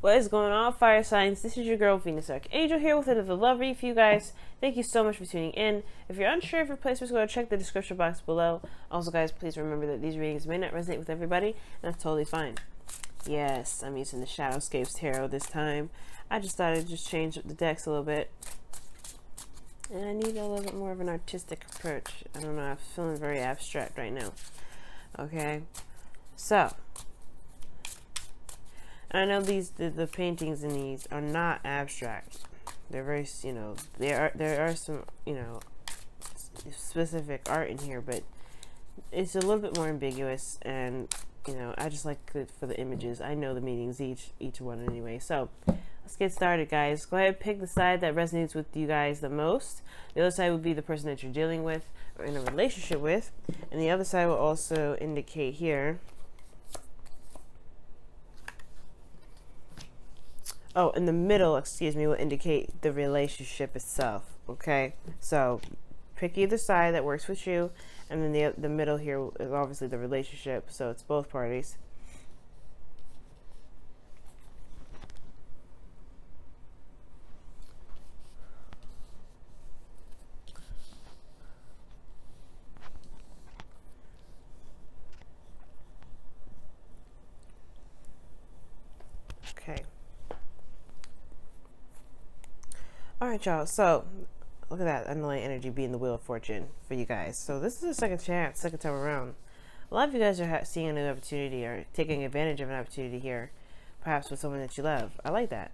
What is going on, fire signs? This is your girl Venus Archangel here with another love read for you guys. Thank you so much for tuning in. If you're unsure of your placements, go check the description box below. Also, guys, please remember that these readings may not resonate with everybody, and that's totally fine. Yes, I'm using the ShadowScapes tarot this time. I just thought I'd just change up the decks a little bit. And I need a little bit more of an artistic approach. I don't know, I'm feeling very abstract right now. Okay, so I know the paintings in these are not abstract. They're very, you know, there are some, you know, specific art in here, but it's a little bit more ambiguous, and you know, I just like it for the images. I know the meanings each one anyway. So let's get started, guys. Go ahead and pick the side that resonates with you guys the most. The other side would be the person that you're dealing with or in a relationship with, and the other side will also indicate here. Oh, in the middle, excuse me, will indicate the relationship itself. Okay, so pick either side that works with you, and then the middle here is obviously the relationship, so it's both parties. Okay. Alright, y'all, so look at that underlying energy being the Wheel of Fortune for you guys. So this is a second chance, second time around. A lot of you guys are seeing an opportunity or taking advantage of an opportunity here, perhaps with someone that you love. I like that.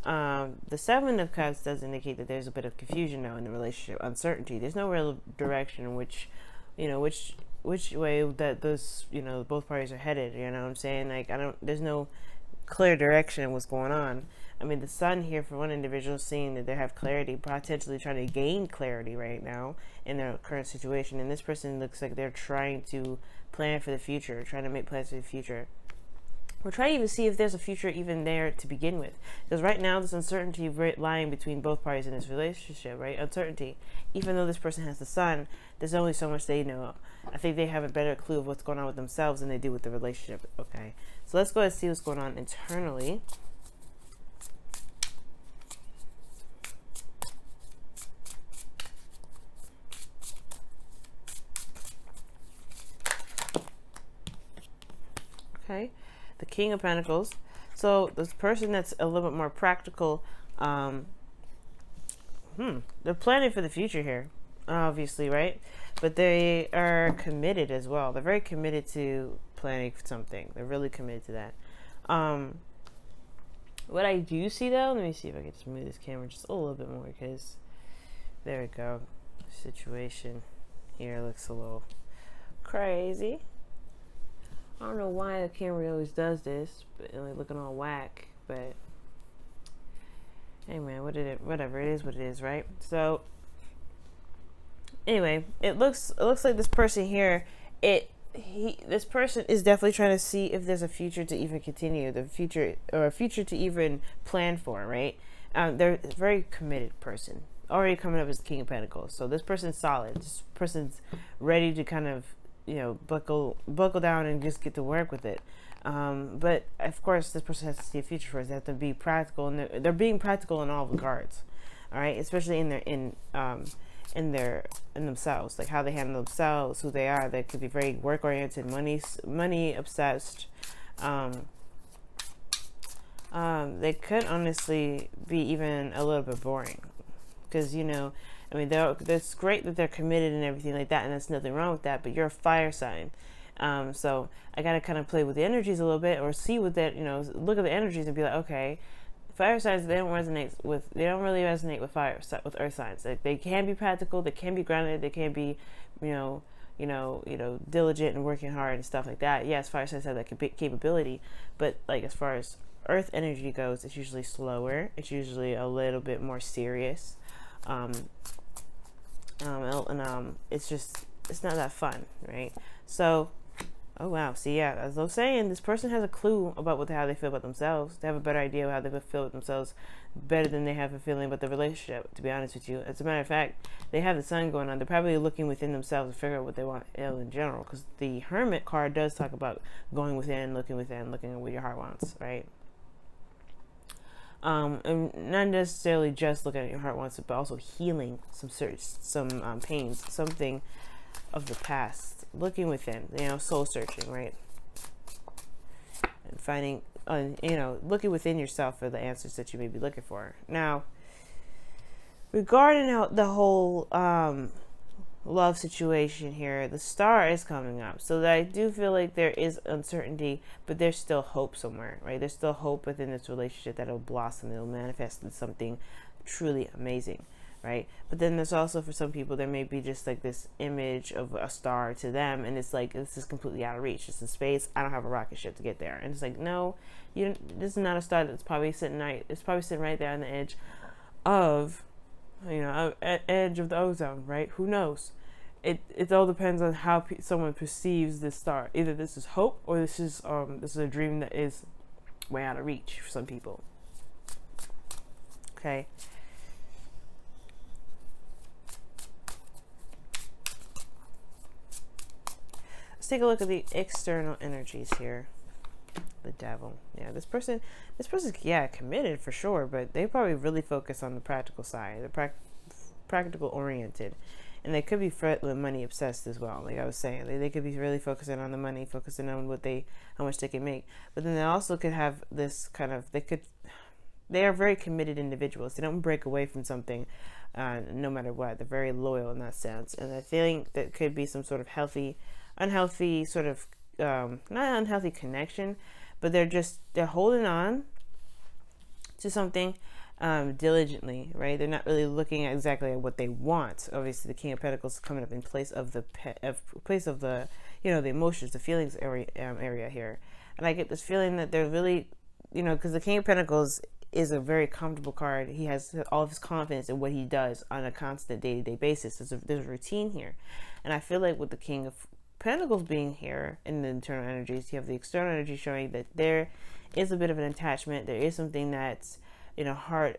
The Seven of Cups does indicate that there's a bit of confusion now in the relationship, uncertainty. There's no real direction in which, you know, which way that those, you know, both parties are headed. You know what I'm saying? Like, there's no clear direction in what's going on. I mean, the Sun here for one individual seeing that they have clarity, potentially trying to gain clarity right now in their current situation. And this person looks like they're trying to plan for the future, trying to make plans for the future. We're trying to even see if there's a future even there to begin with. Because right now, this uncertainty lying between both parties in this relationship, right? Uncertainty. Even though this person has the Sun, there's only so much they know. I think they have a better clue of what's going on with themselves than they do with the relationship. Okay, so let's go ahead and see what's going on internally. Okay, the King of Pentacles. So this person that's a little bit more practical, they're planning for the future here, obviously, right? But they are committed as well. They're very committed to planning for something. They're really committed to that. What I do see though, let me see if I can just move this camera just a little bit more, because there we go. Situation here looks a little crazy. I don't know why the camera always does this, but like looking all whack. But hey, man, whatever it is, what it is, right? So anyway, it looks like this person here, this person is definitely trying to see if there's a future to even continue, the future, or a future to even plan for, right? They're a very committed person, already coming up as the King of Pentacles. So this person's solid. This person's ready to kind of, you know, buckle down and just get to work with it. But of course, this person has to see a future first. They have to be practical, and they're being practical in all regards. All right, especially in themselves, like how they handle themselves, who they are. They could be very work oriented, money obsessed. They could honestly be even a little bit boring, because, you know, I mean, that's great that they're committed and everything like that, and there's nothing wrong with that, but you're a fire sign. So I got to kind of play with the energies a little bit, or see what that, you know, look at the energies and be like, okay, fire signs, they don't really resonate with with earth signs. Like, they can be practical, they can be grounded, they can be, you know, diligent and working hard and stuff like that. Yes, fire signs have that capability, but like, as far as earth energy goes, it's usually slower. It's usually a little bit more serious. It's not that fun, right? So, oh wow, see, yeah, as I was saying, this person has a clue about how they feel about themselves. They have a better idea of how they feel about themselves, better than they have a feeling about the relationship, to be honest with you. As a matter of fact, they have the Sun going on. They're probably looking within themselves to figure out what they want in general, because the Hermit card does talk about going within, looking at what your heart wants, right? And not necessarily just looking at your heart wants it, but also healing some pains, something of the past, looking within, soul searching, right? And finding, looking within yourself for the answers that you may be looking for. Now, regarding the whole love situation here, the star is coming up, so that I do feel like there is uncertainty, but there's still hope somewhere, right? There's still hope within this relationship that it'll blossom, it'll manifest into something truly amazing, right? But then there's also, for some people, there may be just like this image of a star to them, and it's like, this is completely out of reach. It's in space. I don't have a rocket ship to get there. And it's like, no, this is not a star that's probably sitting right. It's probably sitting right there on the edge of, edge of the ozone, right? Who knows? It all depends on how someone perceives this star. Either this is hope, or this is a dream that is way out of reach for some people. Okay. Let's take a look at the external energies here. The devil. Yeah, this person's committed for sure, but they probably really focus on the practical side. They're practical oriented, and they could be money obsessed as well. Like I was saying, they could be really focusing on the money, focusing on how much they can make. But then they also could have this kind of, they are very committed individuals. They don't break away from something no matter what. They're very loyal in that sense, and I think that could be some sort of unhealthy sort of not unhealthy connection, but they're holding on to something diligently, right? They're not really looking at exactly at what they want. Obviously, the King of Pentacles is coming up in place of the the emotions, the feelings area here, and I get this feeling that they're really, because the King of Pentacles is a very comfortable card. He has all of his confidence in what he does on a constant day-to-day basis. There's a routine here, and I feel like with the King of Pentacles being here in the internal energies, you have the external energy showing that there is a bit of an attachment. There is something that's a hard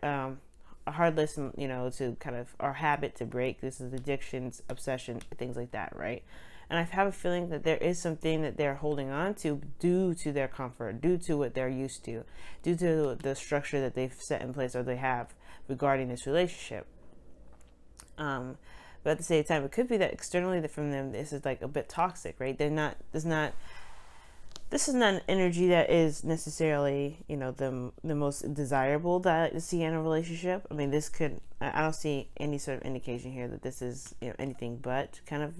lesson, to kind of our habit to break. This is addictions, obsession, things like that, right? And I have a feeling that there is something that they're holding on to due to their comfort, due to what they're used to, due to the structure that they've set in place or they have regarding this relationship. But at the same time, it could be that externally from them, this is like a bit toxic, right? This is not an energy that is necessarily, the most desirable that I like to see in a relationship. I mean, I don't see any sort of indication here that this is, anything but kind of,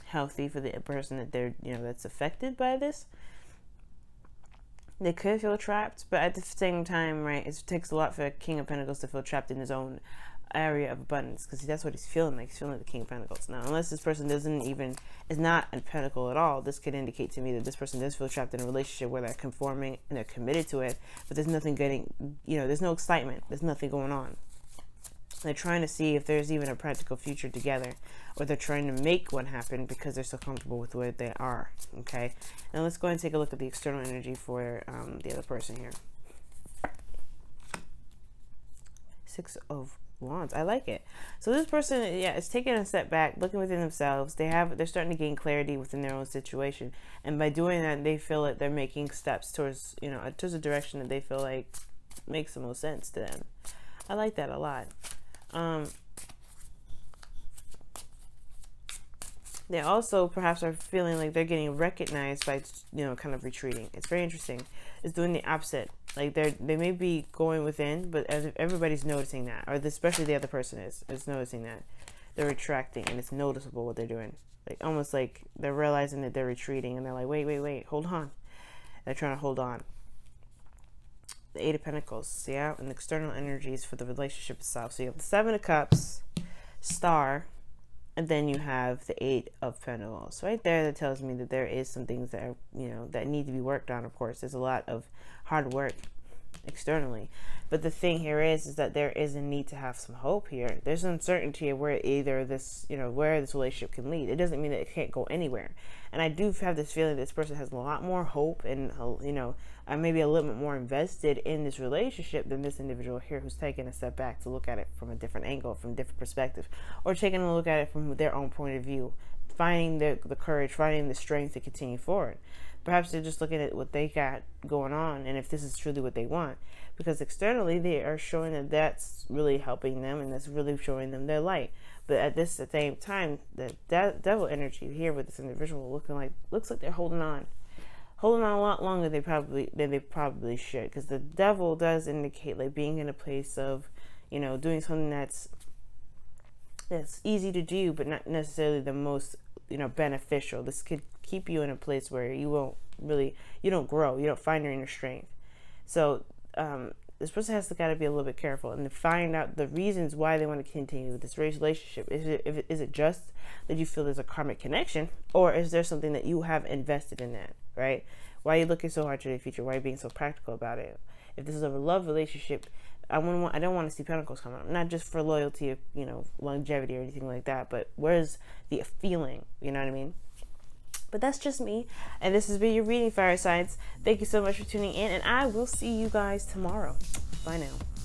healthy for the person that they're, that's affected by this. They could feel trapped, but at the same time, right, it takes a lot for a King of Pentacles to feel trapped in his own area of abundance, because that's what he's feeling like. He's feeling like the King of Pentacles. Now, unless this person is not a pentacle at all, this could indicate to me that this person does feel trapped in a relationship where they're conforming and they're committed to it, but there's nothing there's no excitement, there's nothing going on. They're trying to see if there's even a practical future together, or they're trying to make one happen because they're so comfortable with where they are. Okay, now let's go ahead and take a look at the external energy for the other person here. Six of Wands. I like it. So this person, is taking a step back, looking within themselves. They're starting to gain clarity within their own situation, and by doing that, they feel like they're making steps towards towards a direction that they feel like makes the most sense to them. I like that a lot. They also perhaps are feeling like they're getting recognized by, kind of retreating. It's very interesting. It's doing the opposite. Like they may be going within, but everybody's noticing that, or especially the other person is noticing that. They're retracting, and it's noticeable what they're doing. Like almost like they're realizing that they're retreating, and they're like, wait, hold on. They're trying to hold on. The Eight of Pentacles, yeah, and the external energies for the relationship itself. So you have the Seven of Cups, Star, and then you have the Eight of Pentacles. Right there, that tells me that there is some things that are, that need to be worked on. Of course, there's a lot of hard work externally, but the thing here is that there is a need to have some hope here. There's uncertainty of where either this, where this relationship can lead. It doesn't mean that it can't go anywhere. And I do have this feeling this person has a lot more hope and, maybe a little bit more invested in this relationship than this individual here, who's taking a step back to look at it from a different angle, from a different perspective, or taking a look at it from their own point of view, finding the courage, finding the strength to continue forward. Perhaps they're just looking at what they got going on and if this is truly what they want. because externally they are showing that that's really helping them and that's really showing them their light. But at this same time, that devil energy here with this individual looks like they're holding on a lot longer than they probably should, because the devil does indicate like being in a place of, you know, doing something that's easy to do but not necessarily the most, you know, beneficial. This could keep you in a place where you don't grow, you don't find your inner strength. So this person has to gotta be a little bit careful and to find out the reasons why they want to continue with this relationship. Is it just that you feel there's a karmic connection, or is there something that you have invested in that, right? Why are you looking so hard to the future? Why are you being so practical about it? If this is a love relationship, I don't want to see pentacles come up, not just for loyalty, you know, longevity or anything like that, but where's the feeling, you know what I mean? But that's just me, and this has been your reading, fire signs. Thank you so much for tuning in, and I will see you guys tomorrow. Bye now.